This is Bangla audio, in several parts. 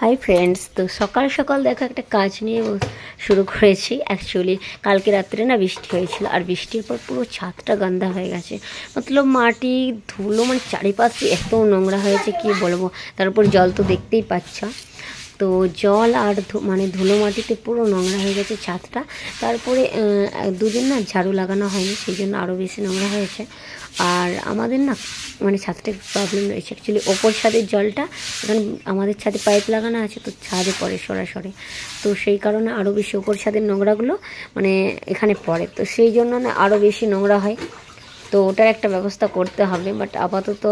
হাই ফ্রেন্ডস, তো সকাল সকাল দেখো একটা কাজ নিয়ে শুরু করেছি। অ্যাকচুয়ালি কালকে রাত্রে না বৃষ্টি হয়েছিল, আর বৃষ্টির পর পুরো ছাদটা গন্ধা হয়ে গেছে। মতলব মাটি ধুলো, মানে চারিপাশে এত নোংরা হয়েছে কি বলবো। তারপর জল তো দেখতেই পাচ্ছ, তো জল আর মানে ধুলো মাটিতে পুরো নোংরা হয়ে গেছে ছাদটা। তারপরে দুদিন না ঝাড়ু লাগানো হয়নি, সেই জন্য আরও বেশি নোংরা হয়েছে। আর আমাদের না মানে ছাদটা প্রবলেম রয়েছে। অ্যাকচুয়ালি ওপর ছাদের জলটা এখানে আমাদের ছাদে পাইপ লাগানো আছে, তো ছাদে পড়ে সরাসরি, তো সেই কারণে আরও বেশি ওপর ছাদের নোংরাগুলো মানে এখানে পড়ে, তো সেই জন্য না আরও বেশি নোংরা হয়। তো ওটার একটা ব্যবস্থা করতে হবে, বাট আপাতত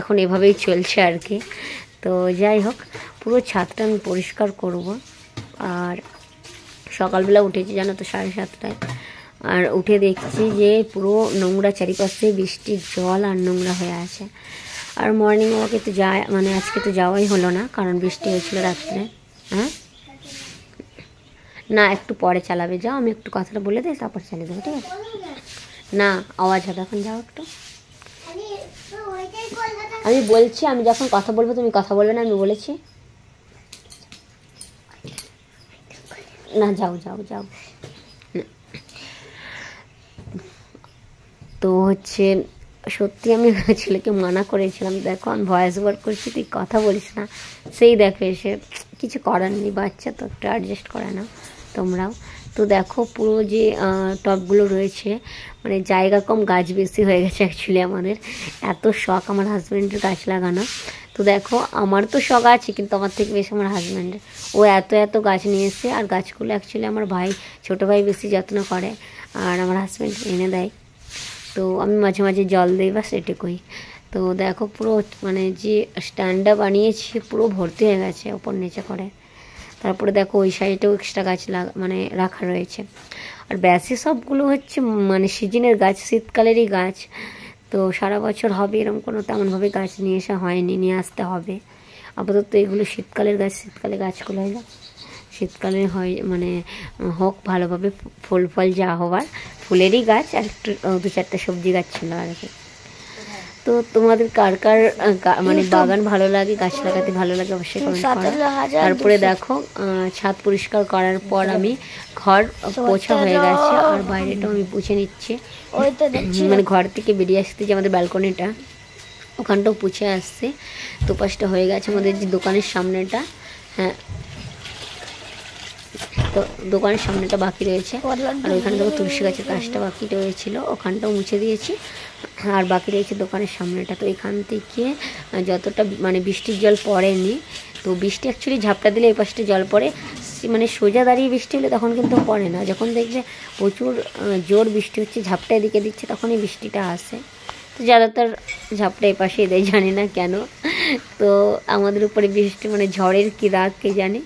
এখন এভাবেই চলছে আর কি। তো যাই হোক, পুরো ছাদটা আমি পরিষ্কার করব। আর সকালবেলা উঠেছি জানো তো 7:30টায়, আর উঠে দেখছি যে পুরো নোংরা, চারিপাশে বৃষ্টির জল আর নোংরা হয়ে আছে। আর মর্নিং ওয়াকে তো মানে আজকে তো যাওয়াই হলো না, কারণ বৃষ্টি হয়েছিল রাত্রে। হ্যাঁ না, একটু পরে চালাবে, যাও, আমি একটু কথাটা বলে দিই তারপর চালিয়ে দেবো, ঠিক আছে? না আওয়াজ হবে, এখন যাও একটু। আমি বলছি, আমি যখন কথা বলবো তুমি কথা বলবে না, আমি বলেছি না, যাও যাও যাও। তো হচ্ছে সত্যি আমি ছেলেকে মানা করেছিলাম, দেখো আমি ভয়েস ওভার করছি, তুই কথা বলিস না। সেই দেখো এসে, কিছু করার নেই, বাচ্চা তো একটু অ্যাডজাস্ট করে না তোমরাও। তো দেখো পুরো যে টবগুলো রয়েছে, মানে জায়গা কম গাছ বেশি হয়ে গেছে। অ্যাকচুয়ালি আমাদের এত শখ আমার হাজব্যান্ডের গাছ লাগানো। তো দেখো আমার তো শখ আছে, কিন্তু আমার থেকে বেশি আমার হাজব্যান্ডের। ও এত এত গাছ নিয়ে এসে, আর গাছগুলো অ্যাকচুয়ালি আমার ভাই, ছোটো ভাই বেশি যত্ন করে, আর আমার হাজব্যান্ড এনে দেয়। তো আমি মাঝে মাঝে জল দিই, বা সেটুকুই। তো দেখো পুরো মানে যে স্ট্যান্ডটা বানিয়েছি পুরো ভর্তি হয়ে গেছে ওপর নিচে করে। তারপরে দেখো ওই সাইডেও এক্সট্রা গাছ মানে রাখা রয়েছে। আর ব্যাসে সবগুলো হচ্ছে মানে সিজনের গাছ, শীতকালেরই গাছ। তো সারা বছর হবে এরকম কোনো তেমনভাবে গাছ নিয়ে আসা হয়নি, নিয়ে আসতে হবে। আপাতত এগুলো শীতকালের গাছ, শীতকালে গাছগুলো হয় না, শীতকালে হয় মানে হোক ভালোভাবে, ফুল ফল যা হওয়ার ফুলেরই গাছ, আর একটু 2-4টা সবজি গাছ ছিল আর কি। তো তোমাদের কার কার মানে বাগান ভালো লাগে, গাছ লাগাতে ভালো লাগে, অবশ্যই কমেন্ট করো। তারপরে দেখো ছাদ পরিষ্কার করার পর আমি ঘর পোছা হয়ে গেছে, আর বাইরেটাও আমি পুছে নিচ্ছি। মানে ঘর থেকে বেরিয়ে আসতে যে আমাদের ব্যালকনিটা, ওখানটাও পুছে আসছে। তো পাশটা হয়ে গেছে আমাদের যে দোকানের সামনেটা। হ্যাঁ, তো দোকানের সামনেটা বাকি রয়েছে, আর ওইখানে দেখো তুলসী গাছের গাছটা বাকি রয়েছিল, ওখানটাও মুছে দিয়েছি। আর বাকি রয়েছে দোকানের সামনেটা। তো এখান থেকে যতটা মানে বৃষ্টির জল পড়েনি, তো বৃষ্টি অ্যাকচুয়ালি ঝাপটা দিলে এই পাশটা জল পড়ে, মানে সোজা দাঁড়িয়ে বৃষ্টি হলে তখন কিন্তু পড়ে না। যখন দেখবে প্রচুর জোর বৃষ্টি হচ্ছে, ঝাপটা এদিকে দিচ্ছে, তখনই বৃষ্টিটা আসে। তো ज़्यादातर ঝাপটা এই পাশেই দেয়, জানি না কেন। তো আমাদের উপরে বৃষ্টি মানে ঝড়ের কী রাগ কে জানে।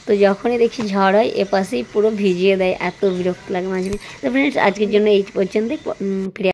তো যখনই দেখি ঝড় হয় এপাশেই পুরো ভিজিয়ে দেয়, এত বিরক্ত লাগে মাঝে মাঝে। তো ফ্রেন্ডস, আজকের জন্য এই পর্যন্তই। ফিরে